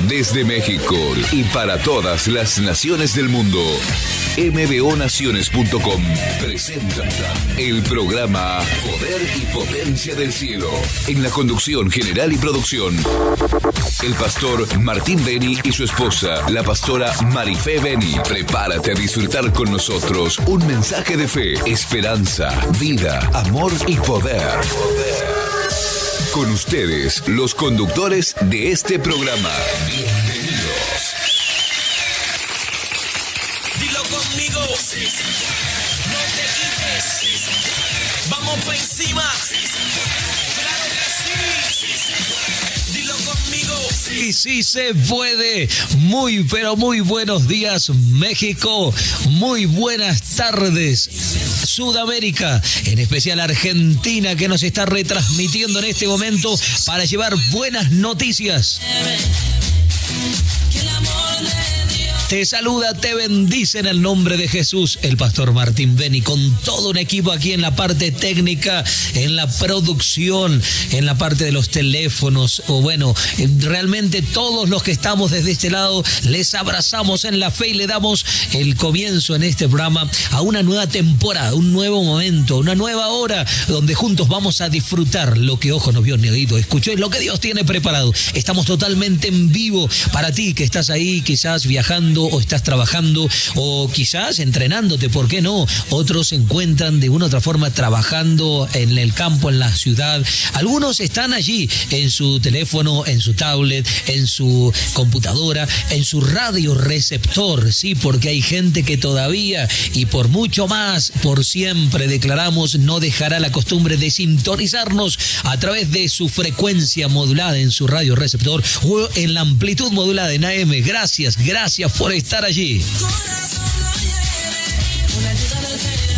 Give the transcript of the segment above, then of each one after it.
Desde México y para todas las naciones del mundo, mbonaciones.com presenta el programa Poder y Potencia del Cielo. En la conducción general y producción, el pastor Martín Beni y su esposa, la pastora Marifé Beni. Prepárate a disfrutar con nosotros un mensaje de fe, esperanza, vida, amor y poder. Con ustedes, los conductores de este programa. Bienvenidos. Dilo conmigo. No te quites. Vamos por encima. Claro que sí. Dilo conmigo. Y sí se puede. Muy, pero muy buenos días, México. Muy buenas tardes, Sudamérica, en especial Argentina, que nos está retransmitiendo en este momento para llevar buenas noticias. Te saluda, te bendice en el nombre de Jesús, el pastor Martín Beni, con todo un equipo aquí en la parte técnica, en la producción, en la parte de los teléfonos, o bueno, realmente todos los que estamos desde este lado, les abrazamos en la fe y le damos el comienzo en este programa a una nueva temporada, un nuevo momento, una nueva hora, donde juntos vamos a disfrutar lo que ojo no vio ni oído escuchó y lo que Dios tiene preparado. Estamos totalmente en vivo para ti que estás ahí, quizás viajando, o estás trabajando, o quizás entrenándote, ¿por qué no? Otros se encuentran de una u otra forma trabajando en el campo, en la ciudad. Algunos están allí en su teléfono, en su tablet, en su computadora, en su radio receptor, sí, porque hay gente que todavía, y por mucho más, por siempre declaramos, no dejará la costumbre de sintonizarnos a través de su frecuencia modulada en su radio receptor o en la amplitud modulada en AM. Gracias por estar allí.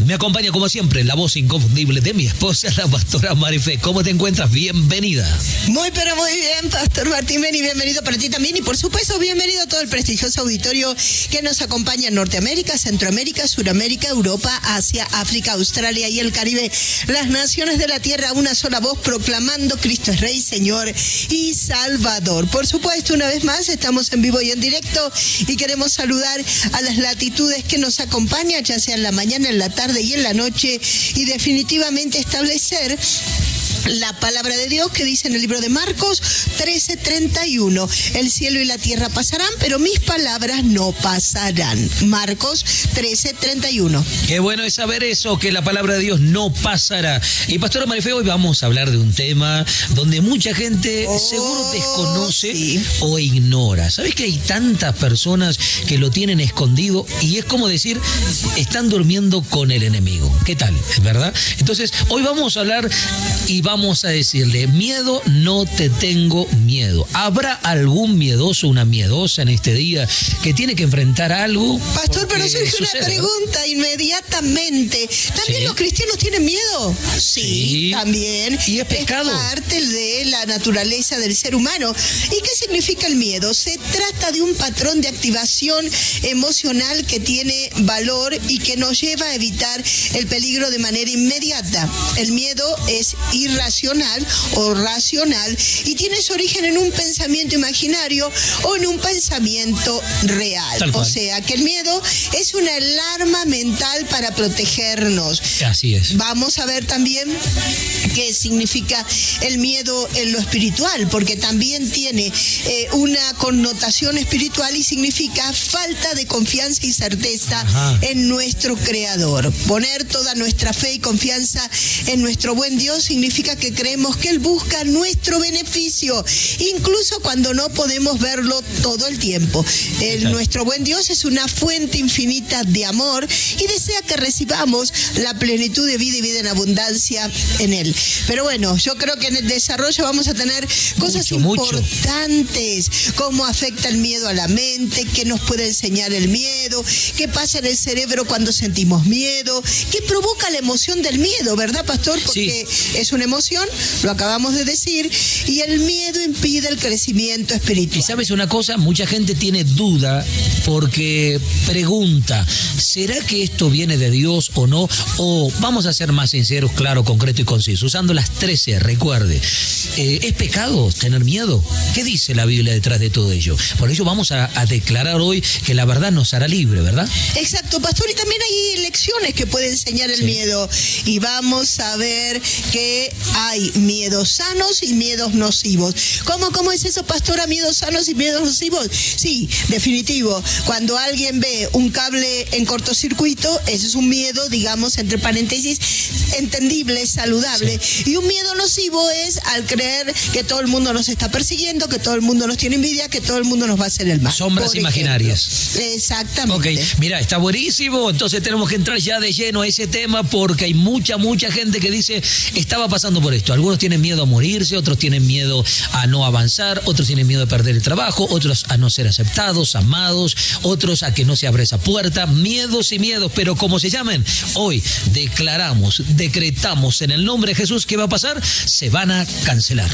Me acompaña como siempre la voz inconfundible de mi esposa, la pastora Marifé. ¿Cómo te encuentras? Bienvenida. Muy pero muy bien, pastor Martín Beni, bienvenido para ti también y por supuesto bienvenido a todo el prestigioso auditorio que nos acompaña en Norteamérica, Centroamérica, Suramérica, Europa, Asia, África, Australia y el Caribe. Las naciones de la tierra, una sola voz proclamando Cristo es Rey, Señor y Salvador. Por supuesto, una vez más estamos en vivo y en directo y queremos saludar a las latitudes que nos acompañan, ya sea en la mañana, en la tarde y en la noche, y definitivamente establecer la palabra de Dios que dice en el libro de Marcos 13:31, el cielo y la tierra pasarán, pero mis palabras no pasarán. Marcos 13:31. Qué bueno es saber eso, que la palabra de Dios no pasará. Y pastora Marifé, hoy vamos a hablar de un tema donde mucha gente seguro desconoce o ignora. ¿Sabes que hay tantas personas que lo tienen escondido? Y es como decir, están durmiendo con el enemigo. ¿Qué tal? ¿Es verdad? Entonces, hoy vamos a hablar y vamos a decirle, miedo, no te tengo miedo. ¿Habrá algún miedoso, una miedosa en este día que tiene que enfrentar algo? Pastor, pero surge una pregunta inmediatamente. ¿También los cristianos tienen miedo? Sí, también. ¿Y es pecado? Es parte de la naturaleza del ser humano. ¿Y qué significa el miedo? Se trata de un patrón de activación emocional que tiene valor y que nos lleva a evitar el peligro de manera inmediata. El miedo es irracional o racional y tiene su origen en un pensamiento imaginario o en un pensamiento real. O sea, que el miedo es una alarma mental para protegernos. Así es. Vamos a ver también qué significa el miedo en lo espiritual, porque también tiene una connotación espiritual y significa falta de confianza y certeza en nuestro Creador. Poner toda nuestra fe y confianza en nuestro buen Dios significa que creemos que Él busca nuestro beneficio, incluso cuando no podemos verlo todo el tiempo. Nuestro buen Dios es una fuente infinita de amor y desea que recibamos la plenitud de vida y vida en abundancia en Él. Pero bueno, yo creo que en el desarrollo vamos a tener cosas importantes, cómo afecta el miedo a la mente, qué nos puede enseñar el miedo, qué pasa en el cerebro cuando sentimos miedo, qué provoca la emoción del miedo, ¿verdad, pastor? Porque es una emoción emoción, lo acabamos de decir, y el miedo impide el crecimiento espiritual. Y sabes una cosa, mucha gente tiene duda porque pregunta, ¿será que esto viene de Dios o no? O vamos a ser más sinceros, claro, concreto y conciso, usando las 13, recuerde, ¿es pecado tener miedo? ¿Qué dice la Biblia detrás de todo ello? Por ello vamos a declarar hoy que la verdad nos hará libre, ¿verdad? Exacto, pastor, y también hay lecciones que puede enseñar el miedo, y vamos a ver que hay miedos sanos y miedos nocivos. ¿Cómo es eso, pastora? ¿Miedos sanos y miedos nocivos? Sí, definitivo. Cuando alguien ve un cable en cortocircuito, ese es un miedo, digamos, entre paréntesis, entendible, saludable. Sí. Y un miedo nocivo es al creer que todo el mundo nos está persiguiendo, que todo el mundo nos tiene envidia, que todo el mundo nos va a hacer el mal. Sombras imaginarias. Exactamente. Ok, mira, está buenísimo. Entonces tenemos que entrar ya de lleno a ese tema porque hay mucha gente que dice, estaba pasando por esto. Algunos tienen miedo a morirse, otros tienen miedo a no avanzar, otros tienen miedo a perder el trabajo, otros a no ser aceptados, amados, otros a que no se abra esa puerta. Miedos y miedos, pero como se llamen, hoy decretamos en el nombre de Jesús, ¿qué va a pasar? Se van a cancelar.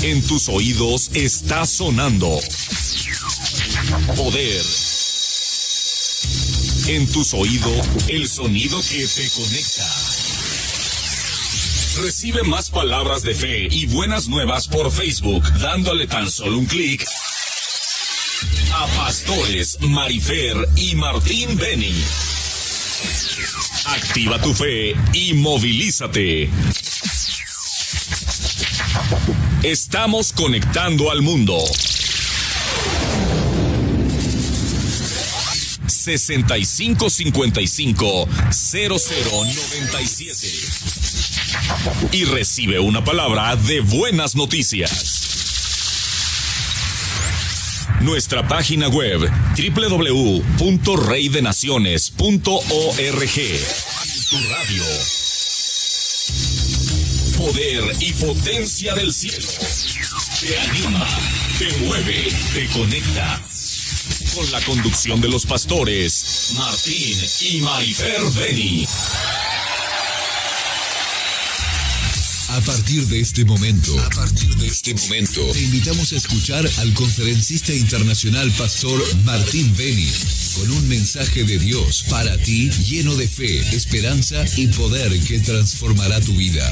En tus oídos está sonando Poder. En tus oídos, el sonido que te conecta. Recibe más palabras de fe y buenas nuevas por Facebook, dándole tan solo un clic a Pastores Marifer y Martín Beni. Activa tu fe y movilízate. Estamos conectando al mundo. 6555-0097 y recibe una palabra de buenas noticias. Nuestra página web www.reydenaciones.org. Tu radio. Poder y potencia del cielo. Te anima, te mueve, te conecta. Con la conducción de los pastores Martín y Marifer Beni. A partir de este momento, te invitamos a escuchar al conferencista internacional Pastor Martín Beni, con un mensaje de Dios para ti lleno de fe, esperanza y poder que transformará tu vida.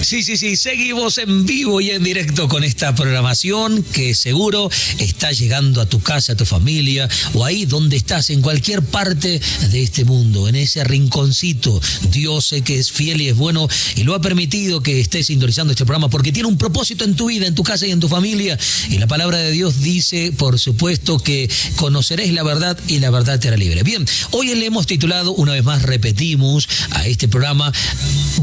Sí, seguimos en vivo y en directo con esta programación que seguro está llegando a tu casa, a tu familia o ahí donde estás, en cualquier parte de este mundo, en ese rinconcito. Dios sé que es fiel y es bueno y lo ha permitido que estés sintonizando este programa porque tiene un propósito en tu vida, en tu casa y en tu familia. Y la palabra de Dios dice, por supuesto, que conoceréis la verdad y la verdad te hará libre. Bien, hoy le hemos titulado, una vez más repetimos a este programa,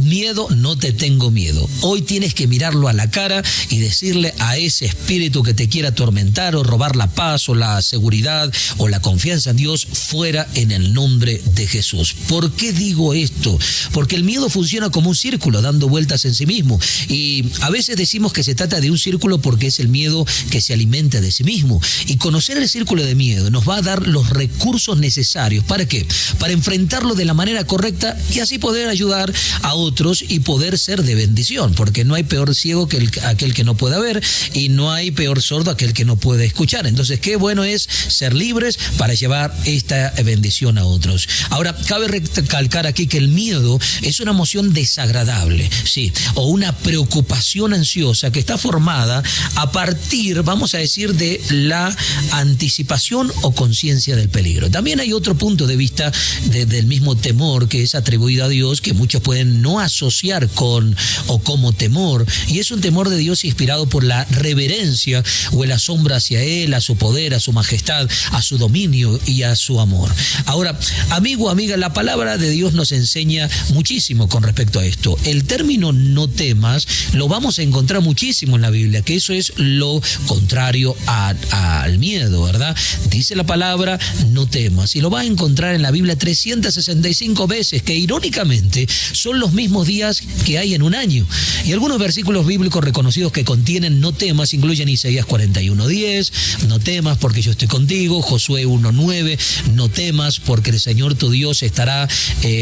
Miedo, no te tengo miedo. Hoy tienes que mirarlo a la cara y decirle a ese espíritu que te quiera atormentar o robar la paz o la seguridad o la confianza en Dios, fuera en el nombre de Jesús. ¿Por qué digo esto? Porque el miedo funciona como un círculo dando vueltas en sí mismo y a veces decimos que se trata de un círculo porque es el miedo que se alimenta de sí mismo, y conocer el círculo de miedo nos va a dar los recursos necesarios. ¿Para qué? Para enfrentarlo de la manera correcta y así poder ayudar a otros y poder ser de bendición. Porque no hay peor ciego que aquel que no pueda ver, y no hay peor sordo aquel que no puede escuchar. Entonces, qué bueno es ser libres para llevar esta bendición a otros. Ahora, cabe recalcar aquí que el miedo es una emoción desagradable, sí, o una preocupación ansiosa que está formada a partir, vamos a decir, de la anticipación o conciencia del peligro. También hay otro punto de vista del mismo temor que es atribuido a Dios, que muchos pueden no asociar con o como temor, y es un temor de Dios inspirado por la reverencia o el asombro hacia Él, a su poder, a su majestad, a su dominio y a su amor. Ahora, amigo, amiga, la palabra de Dios nos enseña muchísimo con respecto a esto. El término no temas lo vamos a encontrar muchísimo en la Biblia, que eso es lo contrario al miedo, ¿verdad? Dice la palabra no temas, y lo va a encontrar en la Biblia 365 veces, que irónicamente son los mismos días que hay en un año. dominio. Y algunos versículos bíblicos reconocidos que contienen no temas incluyen Isaías 41:10, no temas porque yo estoy contigo, Josué 1:9, no temas porque el Señor tu Dios estará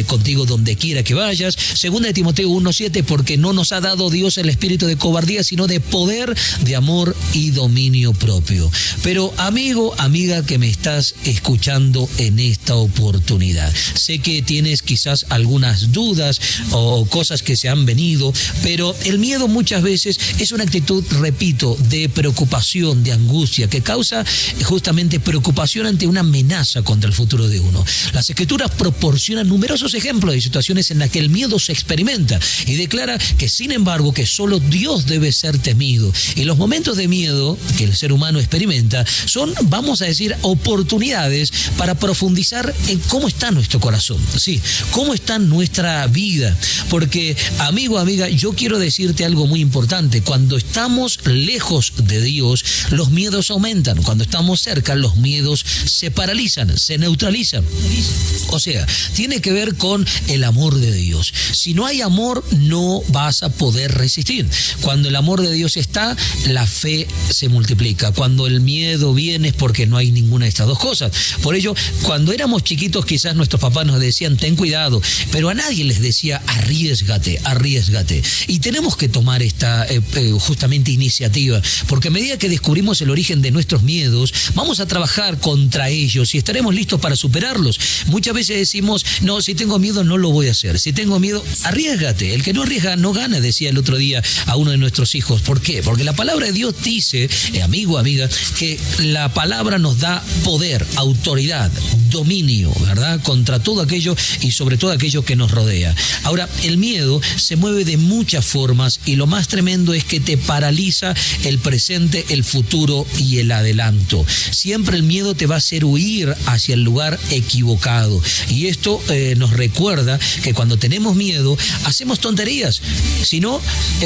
contigo donde quiera que vayas, 2 de Timoteo 1:7, porque no nos ha dado Dios el espíritu de cobardía, sino de poder, de amor y dominio propio. Pero amigo, amiga que me estás escuchando en esta oportunidad, sé que tienes quizás algunas dudas o cosas que se han venido, pero el miedo muchas veces es una actitud, repito, de preocupación, de angustia, que causa justamente preocupación ante una amenaza contra el futuro de uno. Las Escrituras proporcionan numerosos ejemplos de situaciones en las que el miedo se experimenta y declara que, sin embargo, que solo Dios debe ser temido. Y los momentos de miedo que el ser humano experimenta son, vamos a decir, oportunidades para profundizar en cómo está nuestro corazón, sí, cómo está nuestra vida. Porque, amigo, amiga, yo quiero decirte algo muy importante. Cuando estamos lejos de Dios, los miedos aumentan. Cuando estamos cerca, los miedos se paralizan, se neutralizan. O sea, tiene que ver con el amor de Dios. Si no hay amor, no vas a poder resistir. Cuando el amor de Dios está, la fe se multiplica. Cuando el miedo viene es porque no hay ninguna de estas dos cosas. Por ello, cuando éramos chiquitos, quizás nuestros papás nos decían, ten cuidado, pero a nadie les decía, arriésgate, arriésgate. Y tenemos que tomar esta justamente iniciativa, porque a medida que descubrimos el origen de nuestros miedos, vamos a trabajar contra ellos y estaremos listos para superarlos. Muchas veces decimos, no, si tengo miedo no lo voy a hacer. Si tengo miedo, arriésgate. El que no arriesga no gana, decía el otro día a uno de nuestros hijos. ¿Por qué? Porque la palabra de Dios dice, amigo, amiga, que la palabra nos da poder, autoridad, dominio, ¿verdad? Contra todo aquello y sobre todo aquello que nos rodea. Ahora, el miedo se mueve de muchas formas y lo más tremendo es que te paraliza el presente, el futuro y el adelanto. Siempre el miedo te va a hacer huir hacia el lugar equivocado. Y esto nos recuerda que cuando tenemos miedo, hacemos tonterías. Si no,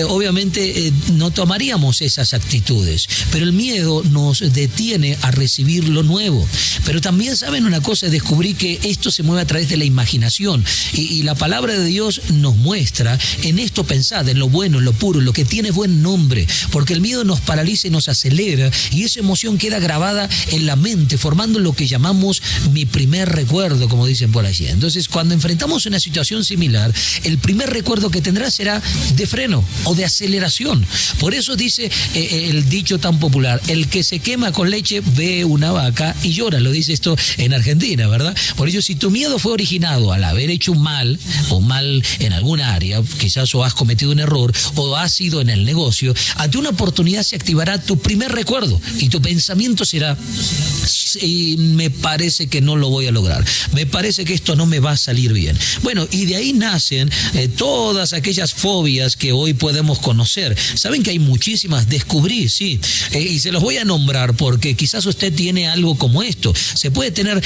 obviamente no tomaríamos esas actitudes. Pero el miedo nos detiene a recibir lo nuevo. Pero también, ¿saben una cosa? Descubrí que esto se mueve a través de la imaginación. Y la palabra de Dios nos muestra en esto, pensad, en lo bueno, en lo puro, en lo que tiene buen nombre. Porque el miedo nos paraliza y nos acelera. Y esa emoción queda grabada en la mente, formando lo que llamamos mi primer recuerdo, como dicen por allí. Entonces, cuando enfrentamos una situación similar, el primer recuerdo que tendrá será de freno o de aceleración. Por eso dice el dicho tan popular, el que se quema con leche ve una vaca y llora. Lo dice esto en Argentina, ¿verdad? Por ello, si tu miedo fue originado al haber hecho un mal o mal en alguna área, quizás o has cometido un error o has sido en el negocio, ante una oportunidad se activará tu primer recuerdo y tu pensamiento será, sí, me parece que no lo voy a lograr, me parece que esto no me va a salir bien. Bueno, y de ahí nacen todas aquellas fobias que hoy podemos conocer. Saben que hay muchísimas, descubrí, sí, y se los voy a nombrar porque quizás usted tiene algo como esto. Se puede tener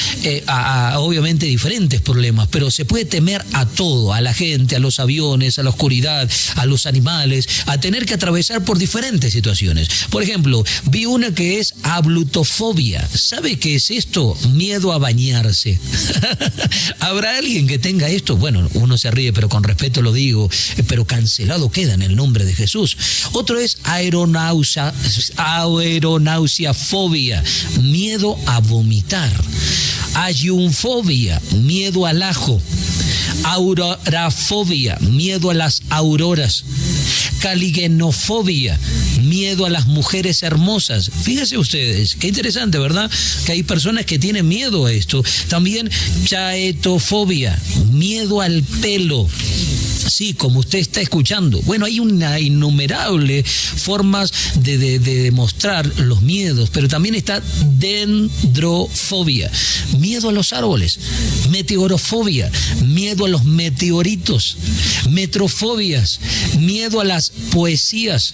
obviamente diferentes problemas, pero se puede temer a todo, a la gente, a los aviones, a la oscuridad, a los animales, a tener que atravesar por diferentes situaciones. Por ejemplo, vi una que es ablutofobia. ¿Sabe qué es esto? Miedo a bañarse. ¿Habrá alguien que tenga esto? Bueno, uno se ríe, pero con respeto lo digo, pero cancelado queda en el nombre de Jesús. Otro es aeronausiafobia, miedo a vomitar. Ayunfobia, miedo al ajo. Aurorafobia, miedo a las auroras. Caligenofobia, miedo a las mujeres hermosas. Fíjense ustedes, qué interesante, ¿verdad? Que hay personas que tienen miedo a esto. También chaetofobia, miedo al pelo. Sí, como usted está escuchando. Bueno, hay una innumerable formas de demostrar los miedos, pero también está dendrofobia, miedo a los árboles. Meteorofobia, miedo a los meteoritos. Metrofobias, miedo a las poesías.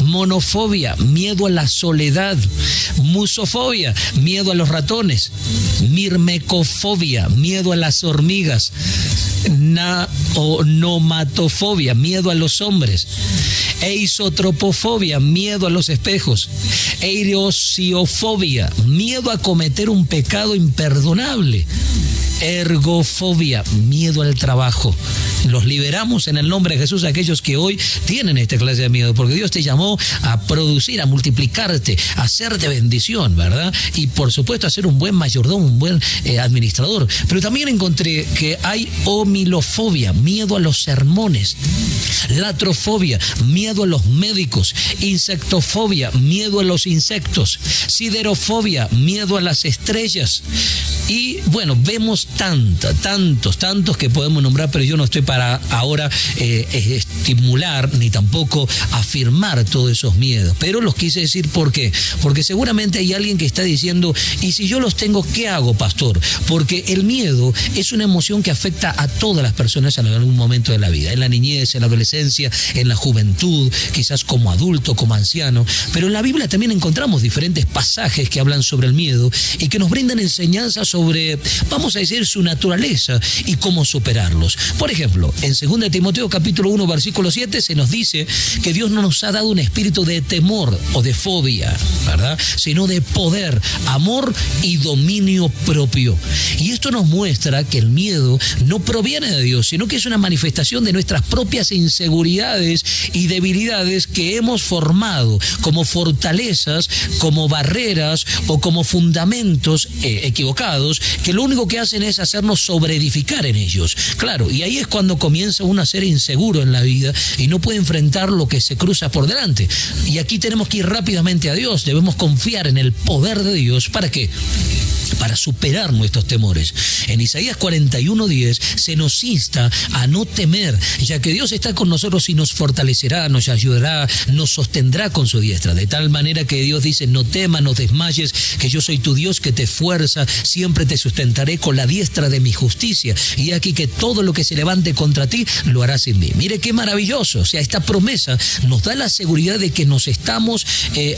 Monofobia, miedo a la soledad. Musofobia, miedo a los ratones. Mirmecofobia, miedo a las hormigas. Nomatofobia, miedo a los hombres. Eisotropofobia, miedo a los espejos. Eirosiofobia, miedo a cometer un pecado imperdonable. Ergofobia, miedo al trabajo. los liberamos en el nombre de Jesús a aquellos que hoy tienen esta clase de miedo, porque Dios te llamó a producir, a multiplicarte, a ser de bendición, ¿verdad? Y por supuesto a ser un buen mayordomo, un buen administrador. Pero también encontré que hay homilofobia, miedo a los sermones, latrofobia, miedo a los médicos, insectofobia, miedo a los insectos, siderofobia, miedo a las estrellas. Y bueno, vemos tantos que podemos nombrar, pero yo no estoy para ahora estimular ni tampoco afirmar todos esos miedos. Pero los quise decir, ¿por qué? Porque seguramente hay alguien que está diciendo, ¿y si yo los tengo, qué hago, pastor? Porque el miedo es una emoción que afecta a todas las personas en algún momento de la vida, en la niñez, en la adolescencia, en la juventud, quizás como adulto, como anciano. Pero en la Biblia también encontramos diferentes pasajes que hablan sobre el miedo y que nos brindan enseñanzas sobre, vamos a decir, su naturaleza y cómo superarlos. Por ejemplo, en 2 Timoteo capítulo 1 versículo 7 se nos dice que Dios no nos ha dado un espíritu de temor o de fobia, ¿verdad? Sino de poder, amor y dominio propio. Y esto nos muestra que el miedo no proviene de Dios, sino que es una manifestación de nuestras propias inseguridades y debilidades que hemos formado como fortalezas, como barreras o como fundamentos equivocados, que lo único que hacen es hacernos sobreedificar en ellos. Claro, y ahí es cuando comienza uno a ser inseguro en la vida y no puede enfrentar lo que se cruza por delante. Y aquí tenemos que ir rápidamente a Dios, debemos confiar en el poder de Dios. ¿Para qué? Para superar nuestros temores. En Isaías 41:10 se nos insta a no temer, ya que Dios está con nosotros y nos fortalecerá, nos ayudará, nos sostendrá con su diestra. De tal manera que Dios dice, no temas, no desmayes, que yo soy tu Dios que te fuerza, siempre te sustentaré con la diestra de mi justicia. Y aquí que todo lo que se levante contra ti, lo harás en mí. Mire qué maravilloso. O sea, esta promesa nos da la seguridad de que nos estamos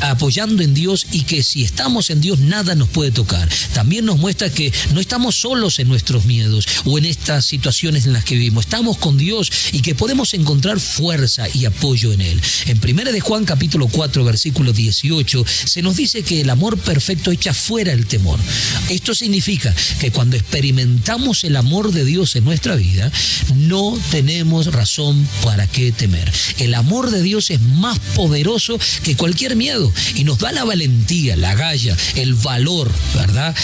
apoyando en Dios y que si estamos en Dios, nada nos puede tocar. También nos muestra que no estamos solos en nuestros miedos o en estas situaciones en las que vivimos. Estamos con Dios y que podemos encontrar fuerza y apoyo en Él. En 1 de Juan capítulo 4 versículo 18 se nos dice que el amor perfecto echa fuera el temor. Esto significa que cuando experimentamos el amor de Dios en nuestra vida, no tenemos razón para qué temer. El amor de Dios es más poderoso que cualquier miedo y nos da la valentía, la agallas, el valor, ¿verdad?,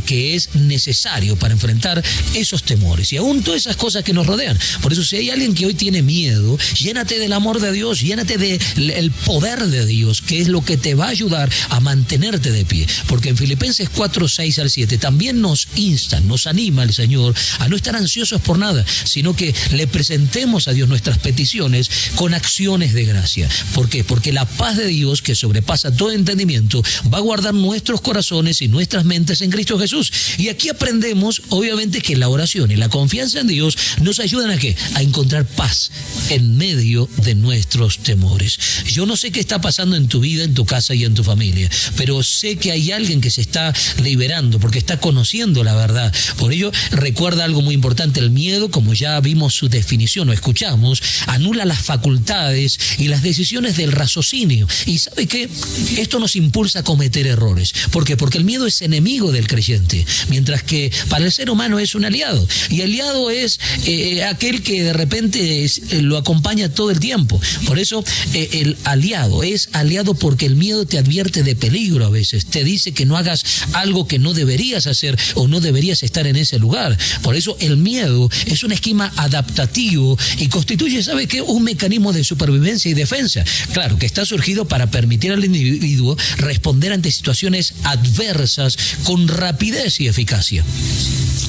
que es necesario para enfrentar esos temores y aún todas esas cosas que nos rodean. Por eso, si hay alguien que hoy tiene miedo, llénate del amor de Dios, llénate del poder de Dios, que es lo que te va a ayudar a mantenerte de pie. Porque en Filipenses 4:6-7 también nos insta, nos anima el Señor a no estar ansiosos por nada, sino que le presentemos a Dios nuestras peticiones con acciones de gracia. ¿Por qué? Porque la paz de Dios, que sobrepasa todo entendimiento, va a guardar nuestros corazones y nuestras mentes en Cristo Jesús. Y aquí aprendemos, obviamente, que la oración y la confianza en Dios nos ayudan ¿a qué? A encontrar paz en medio de nuestros temores. Yo no sé qué está pasando en tu vida, en tu casa y en tu familia, pero sé que hay alguien que se está liberando porque está conociendo la verdad. Por ello, recuerda algo muy importante: el miedo, como ya vimos su definición o escuchamos, anula las facultades y las decisiones del raciocinio. ¿Y sabe qué? Esto nos impulsa a cometer errores. ¿Por qué? Porque el miedo es enemigo del creyente, mientras que para el ser humano es un aliado. Y aliado es aquel que de repente lo acompaña todo el tiempo. Por eso el aliado es aliado, porque el miedo te advierte de peligro a veces. Te dice que no hagas algo que no deberías hacer o no deberías estar en ese lugar. Por eso el miedo es un esquema adaptativo y constituye, ¿sabe qué?, un mecanismo de supervivencia y defensa. Claro, que está surgido para permitir al individuo responder ante situaciones adversas con rapidez y eficacia.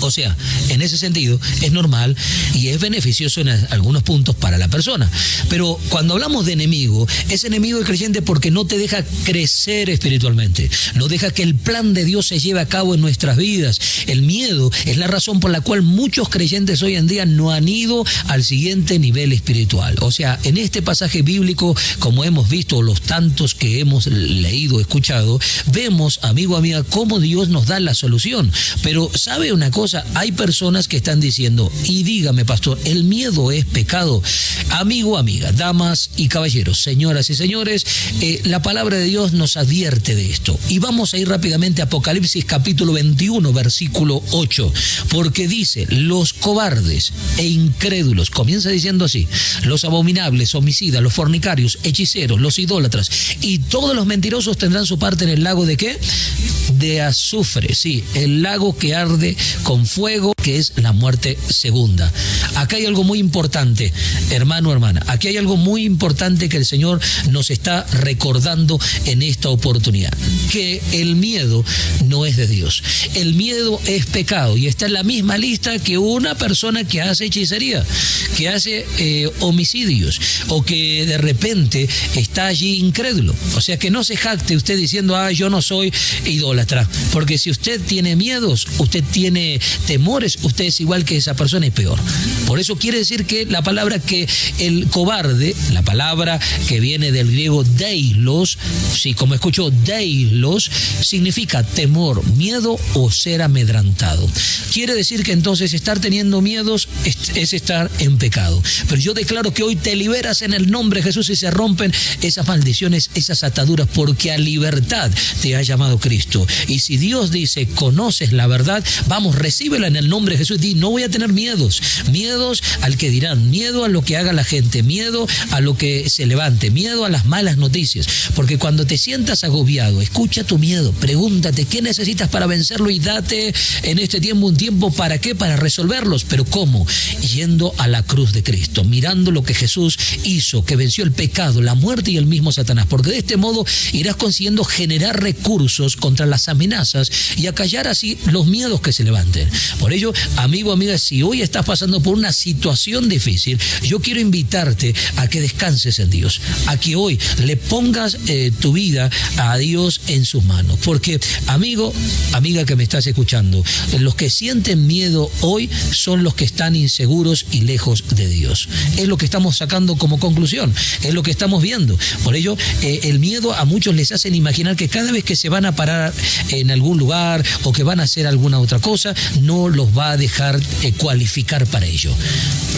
O sea, en ese sentido es normal y es beneficioso en algunos puntos para la persona. Pero cuando hablamos de enemigo, es enemigo del creyente porque no te deja crecer espiritualmente, no deja que el plan de Dios se lleve a cabo en nuestras vidas. El miedo es la razón por la cual muchos creyentes hoy en día no han ido al siguiente nivel espiritual. O sea, en este pasaje bíblico, como hemos visto, los tantos que hemos leído, escuchado, vemos, amigo, amiga, cómo Dios nos da la solución. Pero ¿sabe una cosa? Hay personas que están diciendo, y dígame, pastor, ¿el miedo es pecado? Amigo, amiga, damas y caballeros, señoras y señores, la palabra de Dios nos advierte de esto. Y vamos a ir rápidamente a Apocalipsis capítulo 21. 21, versículo 8, porque dice, los cobardes e incrédulos, comienza diciendo así, los abominables, homicidas, los fornicarios, hechiceros, los idólatras y todos los mentirosos tendrán su parte en el lago de ¿qué? De azufre, sí, el lago que arde con fuego, que es la muerte segunda. Acá hay algo muy importante, hermano, hermana, aquí hay algo muy importante que el Señor nos está recordando en esta oportunidad, que el miedo no es de Dios. El miedo es pecado y está en la misma lista que una persona que hace hechicería, que hace homicidios o que de repente está allí incrédulo. O sea, que no se jacte usted diciendo, yo no soy idólatra, porque si usted tiene miedos, usted tiene temores, usted es igual que esa persona y peor. Por eso quiere decir que la palabra que el cobarde, la palabra que viene del griego deilos, sí, como escucho, deilos, significa temor, miedo o ser amedrantado. Quiere decir que entonces estar teniendo miedos es estar en pecado. Pero yo declaro que hoy te liberas en el nombre de Jesús y se rompen esas maldiciones, esas ataduras, porque a libertad te ha llamado Cristo. Y si Dios dice, conoces la verdad, vamos, recíbela en el nombre de Jesús. Di, no voy a tener miedos al que dirán, miedo a lo que haga la gente, miedo a lo que se levante, miedo a las malas noticias. Porque cuando te sientas agobiado, escucha tu miedo, pregúntate qué necesitas para vencerlo y date en este tiempo un tiempo, ¿para qué? Para resolverlos. ¿Pero cómo? Yendo a la cruz de Cristo, mirando lo que Jesús hizo, que venció el pecado, la muerte y el mismo Satanás, porque de este modo irás consiguiendo generar recursos contra las amenazas y acallar así los miedos que se levanten. Por ello, amigo, amiga, si hoy estás pasando por una situación difícil, yo quiero invitarte a que descanses en Dios, a que hoy le pongas tu vida a Dios en sus manos, porque amigo, amiga que me estás escuchando, los que sienten miedo hoy son los que están inseguros y lejos de Dios. Es lo que estamos sacando como conclusión, es lo que estamos viendo. Por ello, el miedo a muchos les hacen imaginar que cada vez que se van a parar en algún lugar o que van a hacer alguna otra cosa, no los va a dejar cualificar para ello.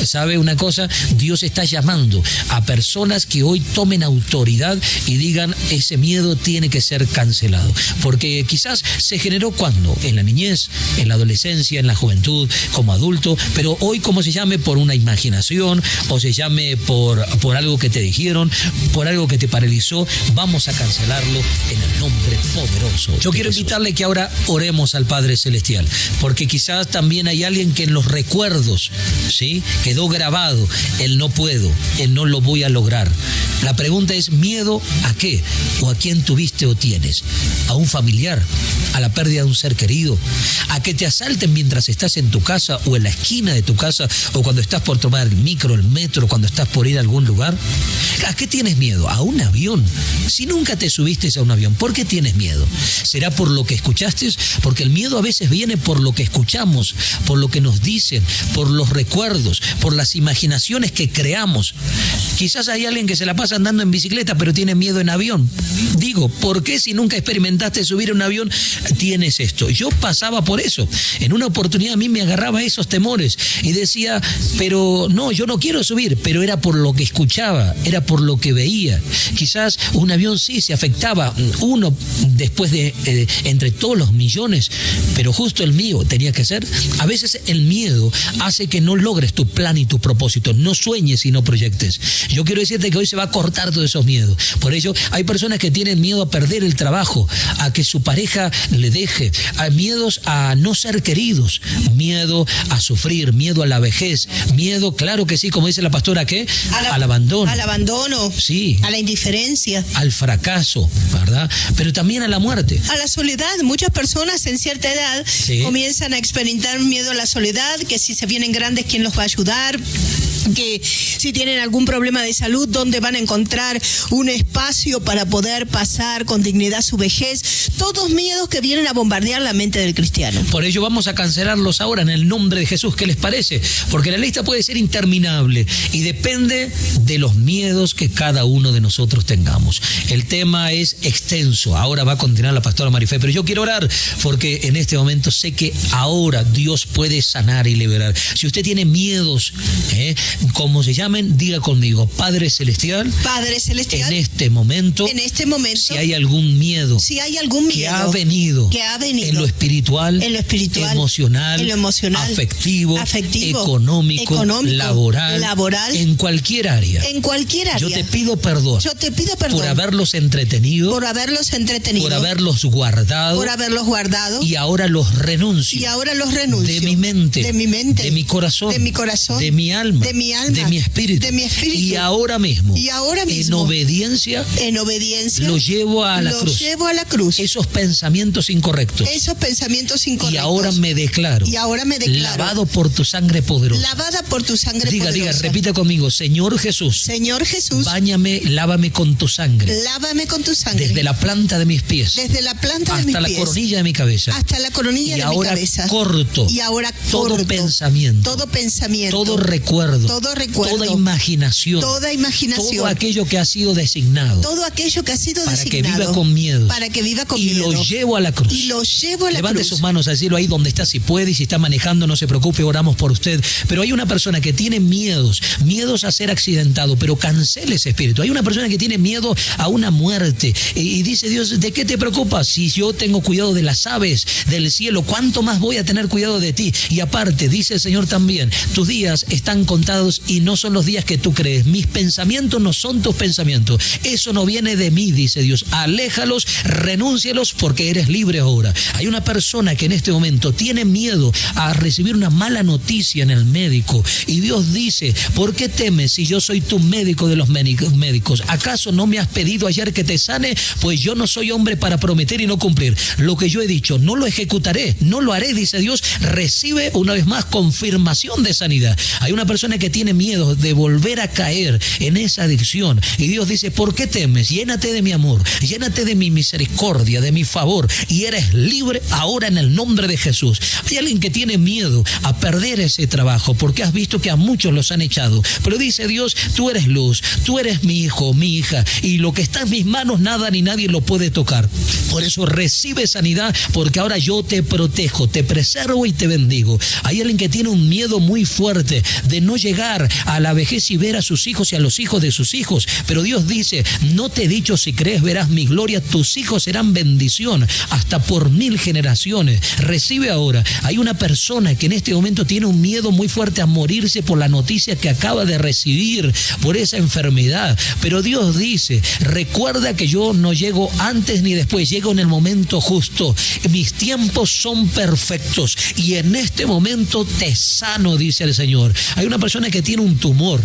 ¿Sabe una cosa? Dios está llamando a personas que hoy tomen autoridad y digan, ese miedo tiene que ser cancelado. Porque quizás se generó cuando, en la niñez, en la adolescencia, en la juventud, como adulto, pero hoy, como se llame, por una imaginación o se llame por algo que te dijeron, por algo que te paralizó, vamos a cancelarlo en el nombre poderoso. Yo quiero invitarle que ahora oremos al Padre Celestial, porque quizás también hay alguien que en los recuerdos, ¿sí?, quedó grabado, el no puedo, el no lo voy a lograr. La pregunta es, ¿miedo a qué? ¿O a quién tuviste o tienes? ¿A un familiar? ¿A la pérdida de un ser querido? ¿A que te asalten mientras estás en tu casa o en la esquina de tu casa, o cuando estás por tomar el micro, el metro, cuando estás por ir a algún lugar? ¿A qué tienes miedo? ¿A un avión? Si nunca te subiste a un avión, ¿por qué tienes miedo? ¿Será por lo que escuchaste? Porque el miedo a veces viene por lo que escuchamos, por lo que nos dicen, por los recuerdos, por las imaginaciones que creamos. Quizás hay alguien que se la pasa andando en bicicleta, pero tiene miedo en avión. Digo, ¿por qué si nunca experimentaste subir a un avión tienes esto? Yo pasaba por eso. En una oportunidad a mí me agarraba esos temores y decía, pero no, yo no quiero subir, pero era por lo que escuchaba, era por lo que veía. Quizás un avión sí se afectaba, uno después de entre todos los millones, pero justo el mío tenía que ser. A veces el miedo hace que no logres tu plan y tu propósito, no sueñes y no proyectes. Yo quiero decirte que hoy se va a cortar todos esos miedos. Por ello, hay personas que tienen miedo a perder el trabajo, a que su pareja le deje, hay miedos a no ser queridos, miedo a sufrir, miedo a la vejez, miedo, claro que sí, como dice la pastora, ¿qué? Al abandono. Al abandono, sí. A la indiferencia. Al fracaso, ¿verdad? Pero también a la muerte. A la soledad. Muchas personas en cierta edad comienzan a experimentar miedo a la soledad, que si se vienen grandes, ¿quién los va a ayudar? Que si tienen algún problema de salud, ¿dónde van a encontrar un espacio para poder pasar con dignidad su vejez? Todos miedos que vienen a bombardear la mente del cristiano. Por ello vamos a cancelarlos ahora en el nombre de Jesús. ¿Qué les parece? Porque la lista puede ser interminable y depende de los miedos que cada uno de nosotros tengamos. El tema es extenso. Ahora va a continuar la pastora Marifé, pero yo quiero orar porque en este momento sé que ahora Dios puede sanar y liberar. Si usted tiene miedos, como se llamen, diga conmigo, Padre Celestial, Padre Celestial, en este momento, si hay algún miedo, que ha venido en lo espiritual, emocional, afectivo, económico, laboral, en cualquier área. Yo te pido perdón, por haberlos entretenido, por haberlos guardado, y ahora los renuncio, de mi mente, de mi corazón, de mi alma, de mi espíritu, y ahora mismo, en obediencia, lo llevo a la cruz, esos pensamientos incorrectos, y ahora me declaro, lavado por tu sangre poderosa. Diga, repita conmigo, Señor Jesús, báñame, lávame con tu sangre, desde la planta de mis pies, hasta la coronilla de mi cabeza, y ahora corto todo pensamiento, todo recuerdo, toda imaginación, todo aquello que ha sido designado, para que viva con miedo, y lo llevo a la cruz. Levante sus manos al cielo ahí donde está, si puede, y si está manejando, no se preocupe, oramos por usted. Pero hay una persona que tiene miedos a ser accidentado, pero cancele ese espíritu. Hay una persona que tiene miedo a una muerte y dice: Dios, ¿de qué te preocupas? Si yo tengo cuidado de las aves del cielo, ¿cuánto más voy a tener cuidado de ti? Y aparte, dice el Señor también, tus días están contados y no son los días que tú crees. Mis pensamientos no son tus pensamientos. Eso no viene de mí, dice Dios. Aléjalos, renúncialos, porque eres libre ahora. Hay una persona que en este momento tiene miedo a recibir una mala noticia en el médico, y Dios dice: ¿por qué temes si yo soy tu médico de los médicos? ¿Acaso no me has pedido ayer que te sane? Pues yo no soy hombre para prometer y no cumplir. Lo que yo he dicho no lo ejecutaré, no lo haré, dice Dios. Recibe una vez más confirmación de sanidad. Hay una persona que tiene miedo de volver a caer en esa adicción, y Dios dice: ¿por qué temes? Llénate de mi amor, llénate de mi misericordia, de mi favor, y eres libre ahora en el nombre de Jesús. Hay alguien que tiene miedo a perder ese trabajo porque has visto que a muchos los han echado, pero dice Dios: tú eres luz, tú eres mi hijo, mi hija, y lo que está en mis manos nada ni nadie lo puede tocar. Por eso recibe sanidad, porque ahora yo te protejo, te preservo y te bendigo. Hay alguien que tiene un miedo muy fuerte de no llegar a la vejez y ver a sus hijos y a los hijos de sus hijos, pero Dios dice: no te he dicho, si crees verás mi gloria, tus hijos serán bendición hasta por 1000 generaciones. Recibe ahora. Hay una persona que en este momento tiene un miedo muy fuerte a morirse por la noticia que acaba de recibir por esa enfermedad, pero Dios dice: recuerda que yo no llego antes ni después, llego en el momento justo. Mis tiempos son perfectos y en este momento te sano, dice el Señor. Hay una persona que tiene un tumor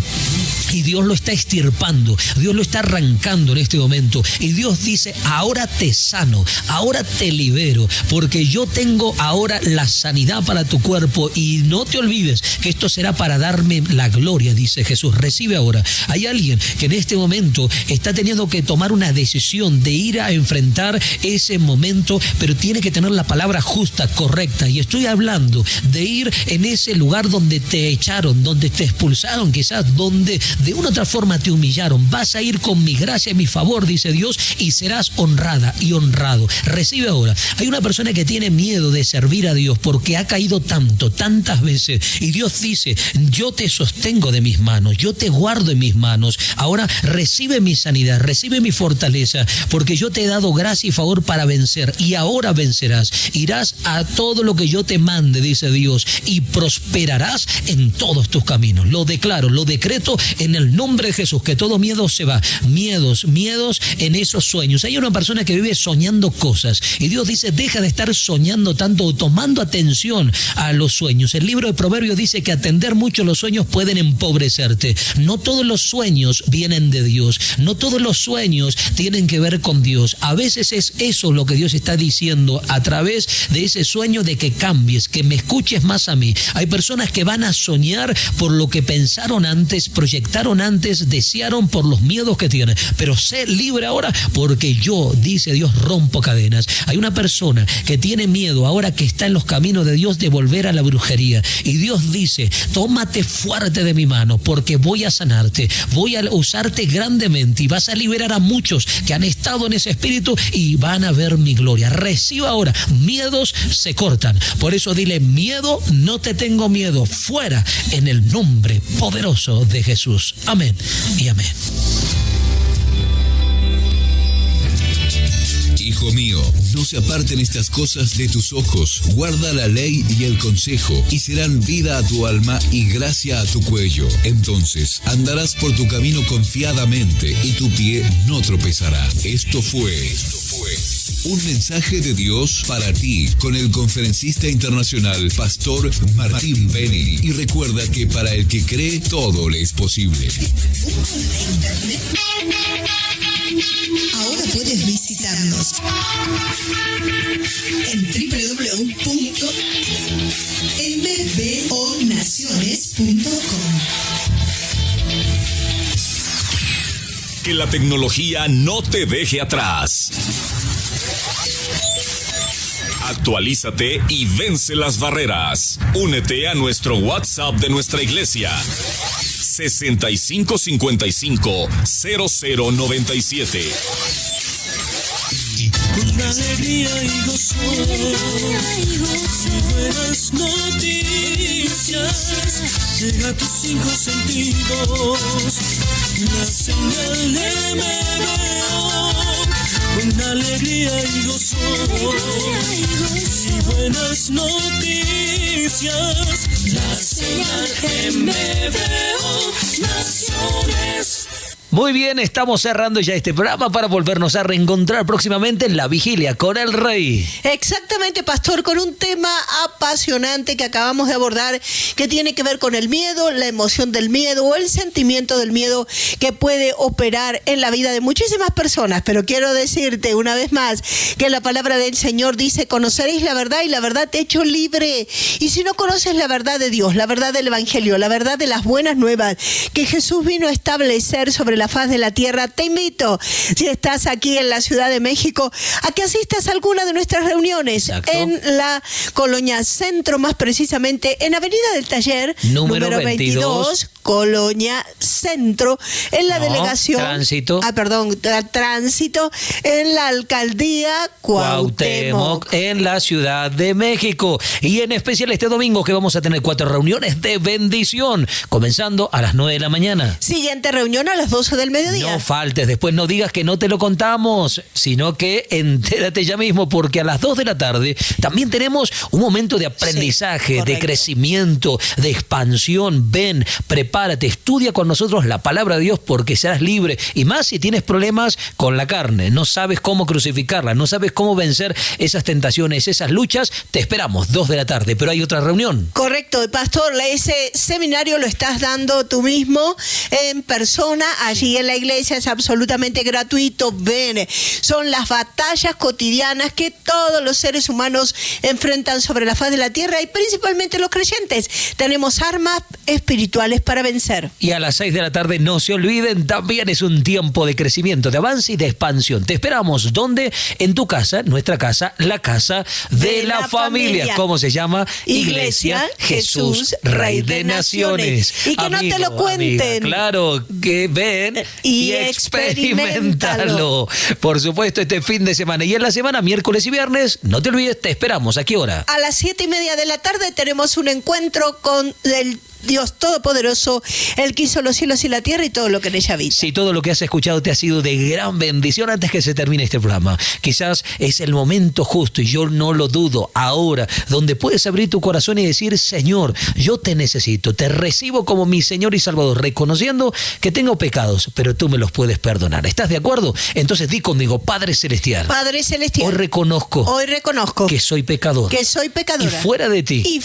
y Dios lo está extirpando, Dios lo está arrancando en este momento, y Dios dice: ahora te sano, ahora te libero, porque yo tengo ahora la sanidad para tu cuerpo, y no te olvides que esto será para darme la gloria, dice Jesús. Recibe ahora. Hay alguien que en este momento está teniendo que tomar una decisión de ir a enfrentar ese momento, pero tiene que tener la palabra justa, correcta, y estoy hablando de ir en ese lugar donde te echaron, donde te expulsaron, quizás donde de una u otra forma te humillaron. Vas a ir con mi gracia y mi favor, dice Dios, y serás honrada y honrado. Recibe ahora. Hay una persona que tiene miedo de servir a Dios porque ha caído tantas veces, y Dios dice: yo te sostengo de mis manos, yo te guardo en mis manos. Ahora recibe mi sanidad, recibe mi fortaleza, porque yo te he dado gracia y favor para vencer, y ahora vencerás. Irás a todo lo que yo te mande, dice Dios, y prosperarás en todos tus caminos. Lo declaro, lo decreto en el nombre de Jesús, que todo miedo se va. Miedos en esos sueños. Hay una persona que vive soñando cosas, y Dios dice: deja de estar soñando tanto o tomando atención a los sueños. El libro de Proverbios dice que atender mucho los sueños pueden empobrecerte. No todos los sueños vienen de Dios, no todos los sueños tienen que ver con Dios. A veces es eso lo que Dios está diciendo a través de ese sueño, de que cambies, que me escuches más a mí. Hay personas que van a soñar por lo que pensaron antes, proyectar detestaron antes, desearon por los miedos que tienen. Pero sé libre ahora porque yo, dice Dios, rompo cadenas. Hay una persona que tiene miedo ahora que está en los caminos de Dios de volver a la brujería. Y Dios dice, tómate fuerte de mi mano porque voy a sanarte, voy a usarte grandemente y vas a liberar a muchos que han estado en ese espíritu y van a ver mi gloria. Reciba ahora, miedos se cortan. Por eso dile, miedo, no te tengo miedo, fuera en el nombre poderoso de Jesús. Amén y amén. Hijo mío, no se aparten estas cosas de tus ojos. Guarda la ley y el consejo, y serán vida a tu alma y gracia a tu cuello. Entonces andarás por tu camino confiadamente, y tu pie no tropezará. Esto fue un mensaje de Dios para ti, con el conferencista internacional Pastor Martín Beni. Y recuerda que para el que cree, todo le es posible. Ahora puedes visitarnos en www.mbonaciones.com. Que la tecnología no te deje atrás. Actualízate y vence las barreras. Únete a nuestro WhatsApp de nuestra iglesia. 6555-0097. Con alegría y gozo, buenas noticias, llega a tus 5 sentidos, la señal de MBO. Con alegría y gozo, y buenas noticias, la señal MBO Naciones. Muy bien, estamos cerrando ya este programa para volvernos a reencontrar próximamente en la vigilia con el Rey. Exactamente, pastor, con un tema apasionante que acabamos de abordar, que tiene que ver con el miedo, la emoción del miedo o el sentimiento del miedo que puede operar en la vida de muchísimas personas. Pero quiero decirte una vez más que la palabra del Señor dice, conoceréis la verdad y la verdad te ha hecho libre. Y si no conoces la verdad de Dios, la verdad del Evangelio, la verdad de las buenas nuevas que Jesús vino a establecer sobre la faz de la tierra, te invito, si estás aquí en la Ciudad de México, a que asistas a alguna de nuestras reuniones. Exacto. En la Colonia Centro, más precisamente en Avenida del Taller, número 22, Colonia Centro, en la delegación Tránsito, Tránsito, en la Alcaldía Cuauhtémoc, en la Ciudad de México. Y en especial este domingo que vamos a tener 4 reuniones de bendición, comenzando a las 9 de la mañana. Siguiente reunión a las 12 del mediodía. No faltes, después no digas que no te lo contamos, sino que entérate ya mismo, porque a las 2 de la tarde también tenemos un momento de aprendizaje, de crecimiento, de expansión. Ven, prepárate, estudia con nosotros la palabra de Dios porque serás libre. Y más si tienes problemas con la carne, no sabes cómo crucificarla, no sabes cómo vencer esas tentaciones, esas luchas, te esperamos 2 de la tarde, pero hay otra reunión. Correcto, pastor, ese seminario lo estás dando tú mismo en persona, allí en la iglesia, es absolutamente gratuito. Ven, son las batallas cotidianas que todos los seres humanos enfrentan sobre la faz de la tierra y principalmente los creyentes. Tenemos armas espirituales para vencer. Y a las 6 de la tarde, no se olviden, también es un tiempo de crecimiento, de avance y de expansión. Te esperamos, ¿dónde? En tu casa, nuestra casa, la casa de la familia. ¿Cómo se llama? Iglesia Jesús, Rey de Naciones. Y que amigo, no te lo cuenten. Amiga, claro, que ven y experimentalo. Por supuesto, este fin de semana y en la semana, miércoles y viernes, no te olvides, te esperamos. ¿A qué hora? A las 7:30 de la tarde tenemos un encuentro con el Dios Todopoderoso, el que hizo los cielos y la tierra y todo lo que en ella habita. Si todo lo que has escuchado te ha sido de gran bendición, antes que se termine este programa, quizás es el momento justo, y yo no lo dudo, ahora, donde puedes abrir tu corazón y decir, Señor, yo te necesito, te recibo como mi Señor y Salvador, reconociendo que tengo pecados, pero tú me los puedes perdonar. ¿Estás de acuerdo? Entonces di conmigo, Padre Celestial. Padre Celestial. Hoy reconozco que soy pecador. Y fuera de ti.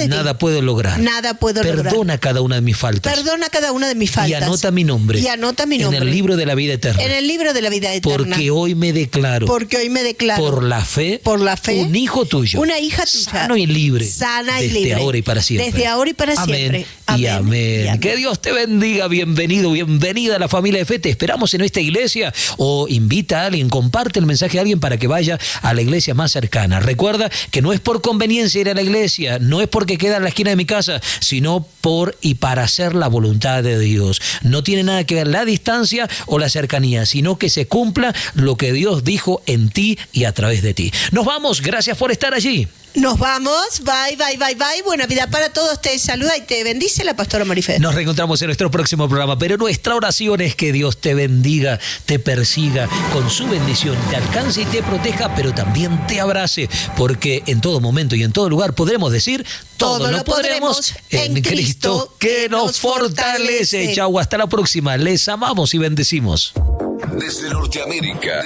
Nada puedo lograr. Nada puedo lograr. Perdona cada una de mis faltas. Perdona cada una de mis faltas. Y anota mi nombre. Y anota mi nombre. En el libro de la vida eterna. En el libro de la vida eterna. Porque hoy me declaro. Porque hoy me declaro. Por la fe. Un hijo tuyo. Una hija tuya. Sano y libre. Sana y libre. Desde ahora y para siempre. Desde ahora y para siempre. Y amén. Que Dios te bendiga. Bienvenido, bienvenida a la familia de fe. Te esperamos en esta iglesia. O invita a alguien, comparte el mensaje a alguien para que vaya a la iglesia más cercana. Recuerda que no es por conveniencia ir a la iglesia, no es porque queda en la esquina de mi casa, sino por y para hacer la voluntad de Dios. No tiene nada que ver la distancia o la cercanía, sino que se cumpla lo que Dios dijo en ti y a través de ti. Nos vamos, gracias por estar allí. Nos vamos, bye, bye, bye, bye. Buena vida para todos. Te saluda y te bendice la pastora Marifé. Nos reencontramos en nuestro próximo programa, pero nuestra oración es que Dios te bendiga, te persiga con su bendición, te alcance y te proteja, pero también te abrace, porque en todo momento y en todo lugar podremos decir, todo lo podremos en Cristo que nos fortalece. Chau, hasta la próxima. Les amamos y bendecimos. Desde Norteamérica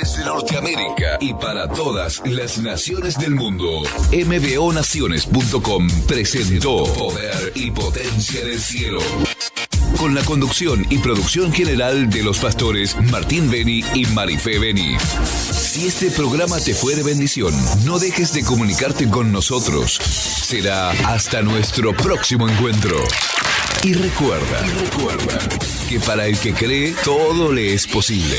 y para todas las naciones del mundo, mbonaciones.com presentó Poder y Potencia del Cielo. Con la conducción y producción general de los pastores Martín Beni y Marifé Beni. Si este programa te fue de bendición, no dejes de comunicarte con nosotros. Será hasta nuestro próximo encuentro. Y recuerda que para el que cree, todo le es posible.